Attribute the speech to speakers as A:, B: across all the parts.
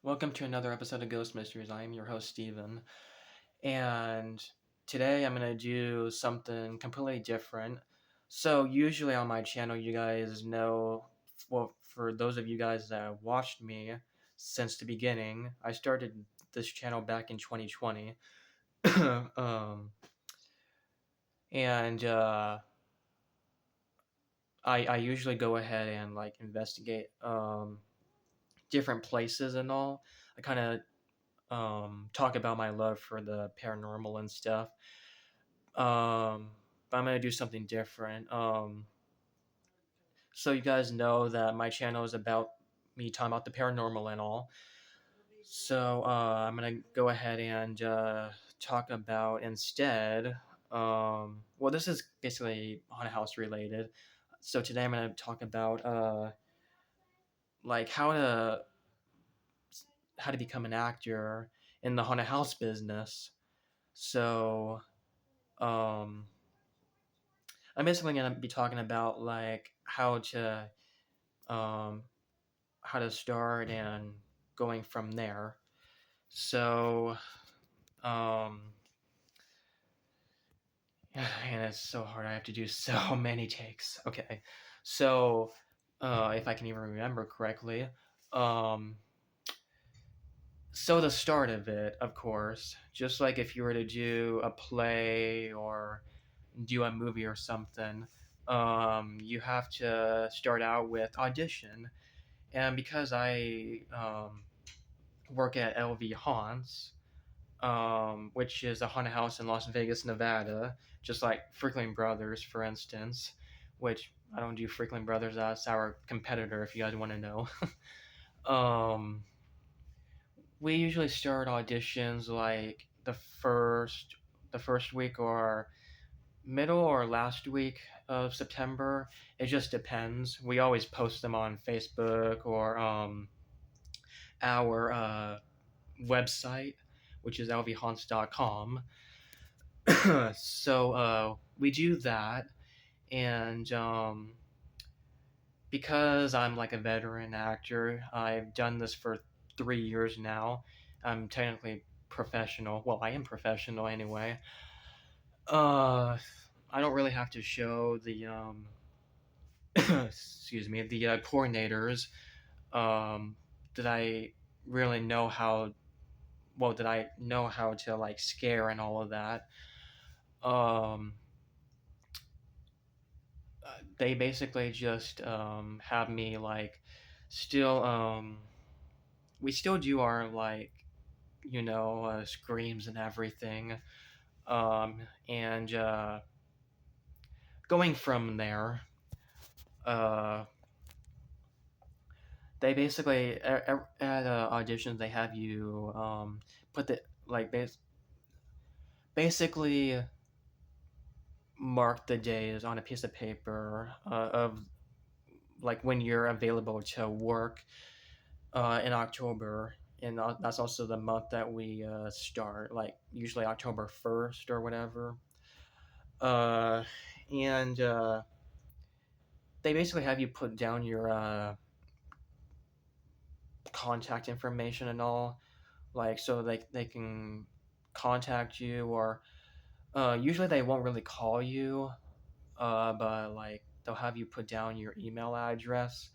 A: Welcome to another episode of Ghost Mysteries. I am your host, Steven, and today I'm going to do something completely different. So, usually on my channel, you guys know, well, for those of you guys that watched me since the beginning, I started this channel back in 2020. um, and I usually go ahead and like investigate different places and all. I kind of talk about my love for the paranormal and stuff. But I'm gonna do something different. So you guys know that my channel is about me talking about the paranormal and all. So I'm gonna go ahead and talk about instead. Well, this is basically haunted house related. So today I'm gonna talk about like how to become an actor in the haunted house business. So um I'm basically gonna be talking about like um how to start and going from there. So um and it's so hard. I have to do so many takes. Okay. So if I can even remember correctly, um so the start of it, of course, just like if you were to do a play or do a movie or something, you have to start out with audition. And because I work at LV Haunts, which is a haunted house in Las Vegas, Nevada, just like Freakling Brothers, for instance, which I don't do Freakling Brothers. That's our competitor, if you guys want to know. um, we usually start auditions like the first week or middle or last week of September. It just depends. We always post them on Facebook or our website, which is lvhaunts.com. So we do that, and because I'm like a veteran actor, I've done this for 3 years now. I'm technically professional. Well, I am professional anyway. Uh, I don't really have to show the excuse me, the coordinators that I really know how well that I know how to like scare and all of that. Um, they basically just have me like still we still do our like screams and everything, and going from there, uh, they basically at auditions they have you put the like basically mark the days on a piece of paper of like when you're available to work in October, and that's also the month that we start, like usually October 1st or whatever. Uh, and they basically have you put down your contact information and all, like so they can contact you, or usually they won't really call you, but like they'll have you put down your email address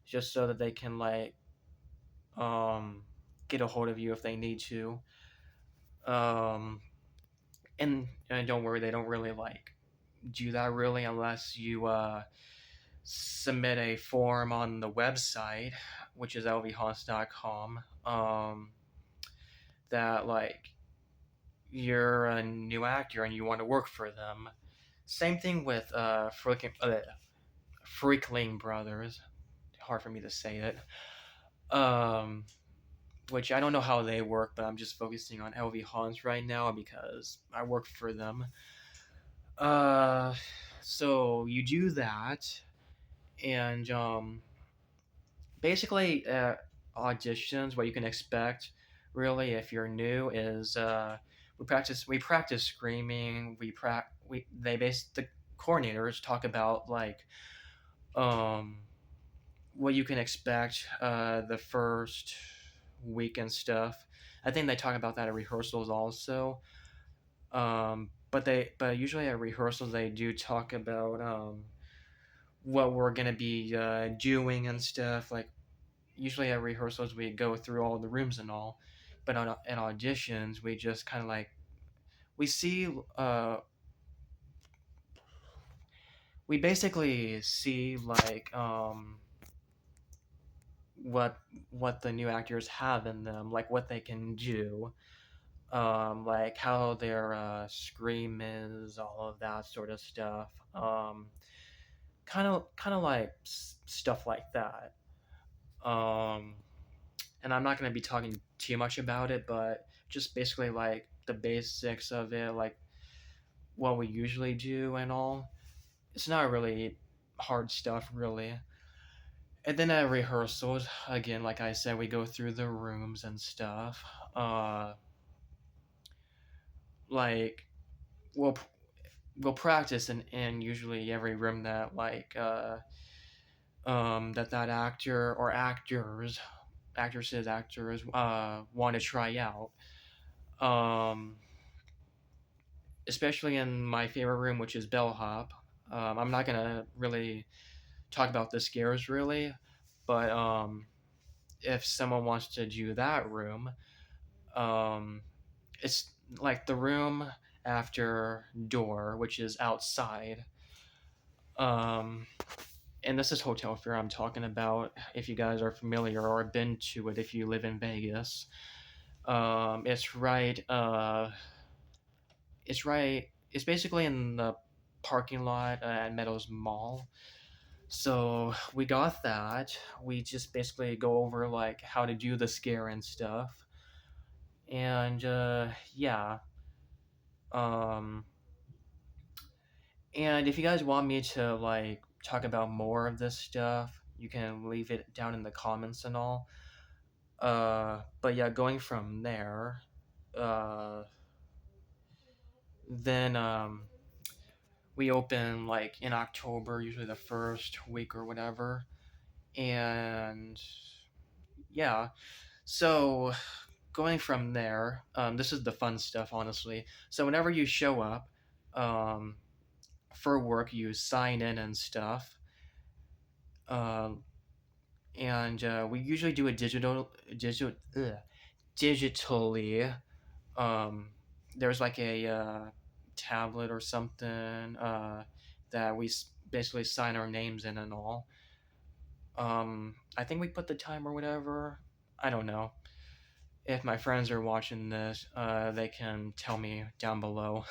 A: just so that they can like um, get a hold of you if they need to. Um, and don't worry, they don't really like do that really unless you submit a form on the website, which is lvhaunts.com, that like you're a new actor and you want to work for them. Same thing with Freakling Brothers. Hard for me to say it. Um, which I don't know how they work, but I'm just focusing on LV Haunts right now because I work for them. Uh, so you do that, and basically auditions. What you can expect, really, if you're new, is we practice screaming. The coordinators talk about like um what you can expect the first week and stuff. I think they talk about that at rehearsals also. But usually at rehearsals they do talk about what we're gonna be doing and stuff. Like usually at rehearsals we go through all the rooms and all, but on at auditions we just kind of like we see we basically see like what the new actors have in them, like what they can do, like how their scream is, all of that sort of stuff. Kind of like stuff like that. Um, and I'm not gonna be talking too much about it, but just basically like the basics of it, like what we usually do and all. It's not really hard stuff, really. And then at rehearsals, again, like I said, we go through the rooms and stuff. Uh, like we'll we'll practice in usually every room that that actor or actors want to try out. Um, Especially in my favorite room, which is bellhop. I'm not gonna really talk about the scares really, but if someone wants to do that room, um, it's like the room after door, which is outside. Um, and this is Hotel Fear I'm talking about. If you guys are familiar or been to it, if you live in Vegas, it's right. It's right. It's basically in the parking lot at Meadows Mall. So we got that. We just basically go over like how to do the scare and stuff. And yeah. Um, and if you guys want me to like talk about more of this stuff, you can leave it down in the comments and all. But yeah, going from there, uh, then we open like in October, usually the first week or whatever, and yeah. So going from there, this is the fun stuff, honestly. So whenever you show up um, for work, you sign in and stuff, um, and we usually do a digitally. Um, there's like a tablet or something that basically sign our names in and all. I think we put the time or whatever. I don't know. If my friends are watching this, they can tell me down below.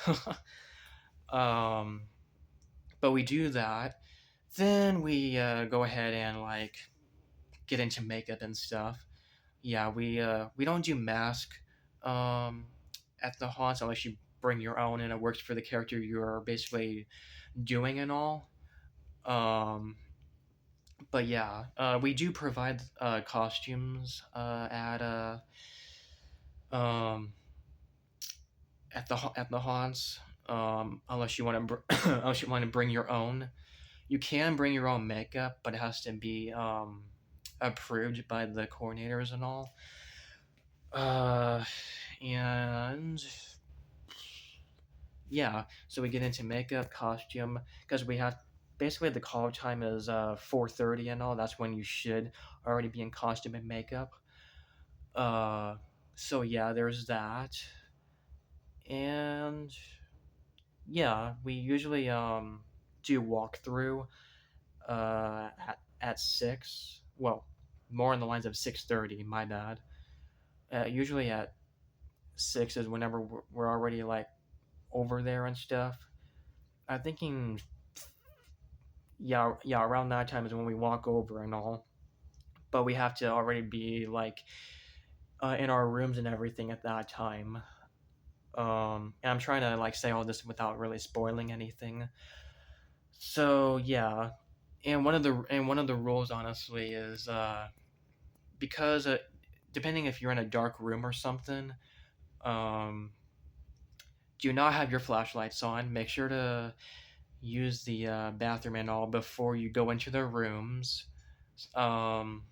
A: um, but we do that. Then we go ahead and like get into makeup and stuff. Yeah, we don't do mask um, at the haunts unless you bring your own and it works for the character you're basically doing and all. Um, but yeah, we do provide costumes um, at the haunts. Unless you want to unless you want to bring your own, you can bring your own makeup, but it has to be approved by the coordinators and all. Uh, and yeah, so we get into makeup, costume, because we have basically the call time is 4:30 and all. That's when you should already be in costume and makeup. Uh, so yeah, there's that, and yeah, we usually do walkthrough at 6. Well, more in the lines of 6:30. My bad. Usually at 6 is whenever we're already like over there and stuff. I'm thinking, yeah, around that time is when we walk over and all. But we have to already be like in our rooms and everything at that time. And I'm trying to like say all this without really spoiling anything. So yeah, and one of the rules honestly is because depending if you're in a dark room or something, um, do not have your flashlights on. Make sure to use the bathroom and all before you go into the rooms. Um,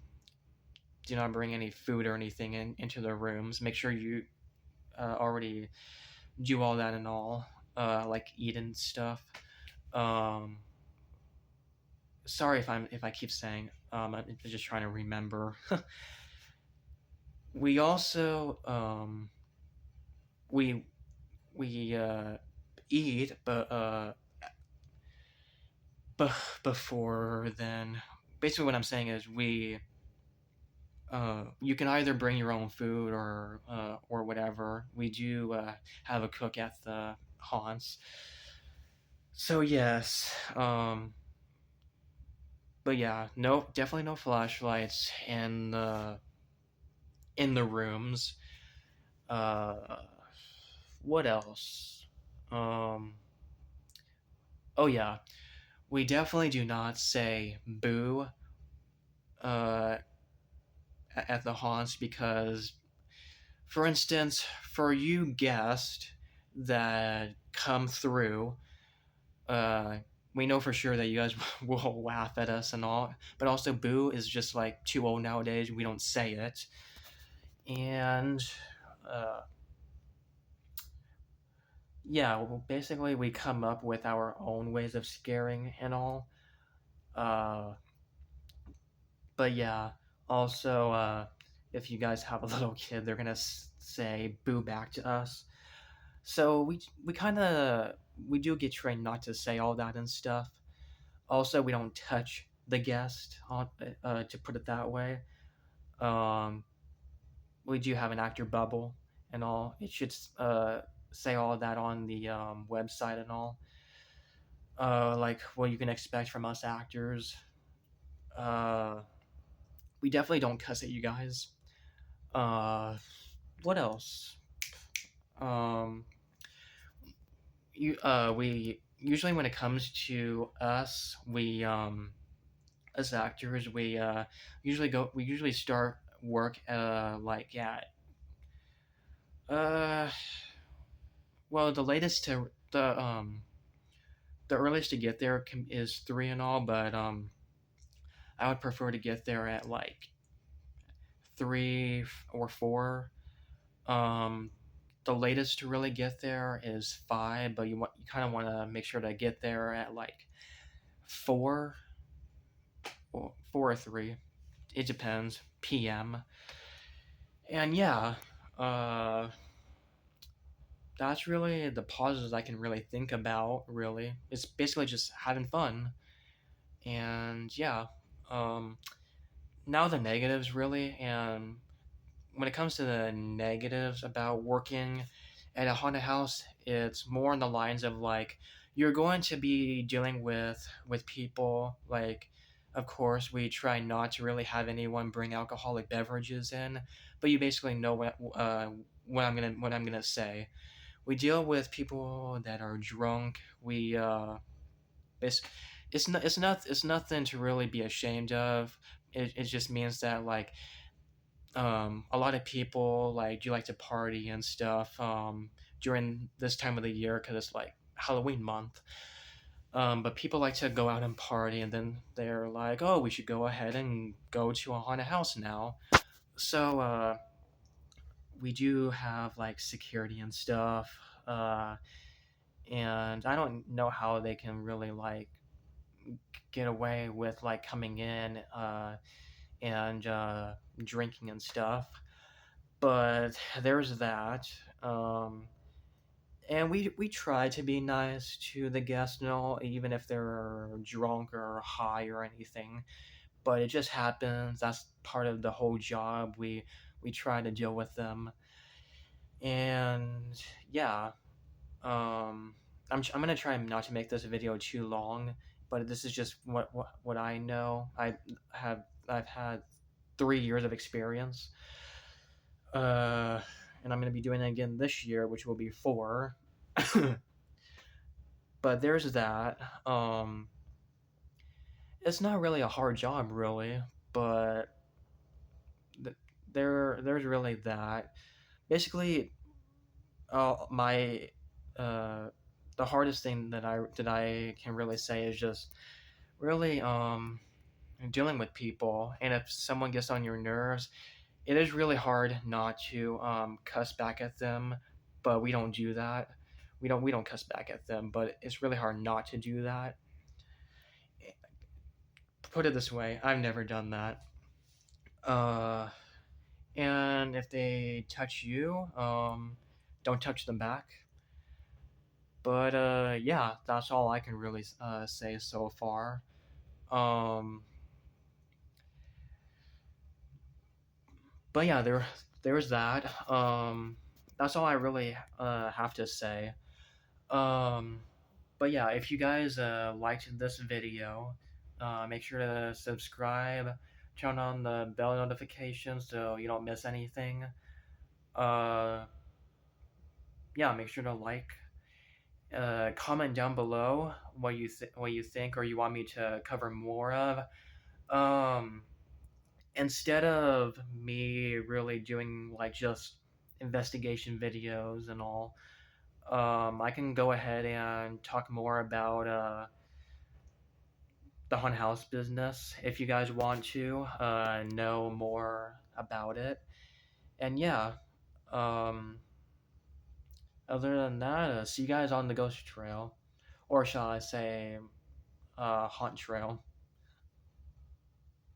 A: do not bring any food or anything into the rooms. Make sure you already do all that and all, like eat and stuff. Um, Sorry if I keep saying. I'm just trying to remember. We also we we eat, but before then, basically what I'm saying is you can either bring your own food or whatever. We do have a cook at the haunts. So yes, but yeah, no, definitely no flashlights in the rooms. Uh, what else? Um, oh yeah, we definitely do not say boo uh, at the haunts because, for instance, for you guests that come through, uh, we know for sure that you guys will laugh at us and all, but also boo is just like too old nowadays. We don't say it, and uh, yeah, well, basically we come up with our own ways of scaring and all. Uh, but yeah, also if you guys have a little kid, they're gonna say boo back to us. So we kind of we do get trained not to say all that and stuff. Also, we don't touch the guest to put it that way. Um, we do have an actor bubble and all. It should say all of that on the website and all. Like what you can expect from us actors. Uh, we definitely don't cuss at you guys. Uh, what else? Um, we usually when it comes to us, we as actors, we usually start work like at uh well the earliest to get there is 3 and all, but I would prefer to get there at like 3 or 4. Um, the latest to really get there is 5, but you kind of want to make sure to get there at like 4 or 4 or 3. It depends. PM. And yeah, uh, that's really the pauses I can really think about. Really, it's basically just having fun. And yeah, um, now the negatives really, and when it comes to the negatives about working at a haunted house, it's more on the lines of like you're going to be dealing with people. Like, of course, we try not to really have anyone bring alcoholic beverages in, but you basically know what I'm gonna say. We deal with people that are drunk. It's it's nothing to really be ashamed of. It just means that like a lot of people like do like to party and stuff during this time of the year because it's like Halloween month. But people like to go out and party, and then they're like, "Oh, we should go ahead and go to a haunted house now." So we do have like security and stuff, uh, and I don't know how they can really like get away with like coming in and drinking and stuff. But there's that. Um, and we try to be nice to the guests and all, even if they're drunk or high or anything. But it just happens. That's part of the whole job. We try to deal with them, and yeah. Um, I'm gonna try not to make this video too long, but this is just what I know. Have I've had 3 years of experience. Uh, and I'm gonna be doing it again this year, which will be 4. But there's that. It's not really a hard job, really, but th- there's really that. Basically, my uh, the hardest thing that I can really say is just really dealing with people, and if someone gets on your nerves, it is really hard not to cuss back at them, but we don't do that. We don't cuss back at them, but it's really hard not to do that. Put it this way, I've never done that. Uh, and if they touch you, don't touch them back. But yeah, that's all I can really say so far. Um, but yeah, there's that. That's all I really have to say. Um, but yeah, if you guys liked this video, make sure to subscribe, turn on the bell notifications so you don't miss anything. Uh, yeah, make sure to like, comment down below what you think or you want me to cover more of. Um, Instead of me really doing like just investigation videos and all, I can go ahead and talk more about the haunted house business if you guys want to know more about it. And yeah, um, other than that, see you guys on the ghost trail, or shall I say, haunt trail.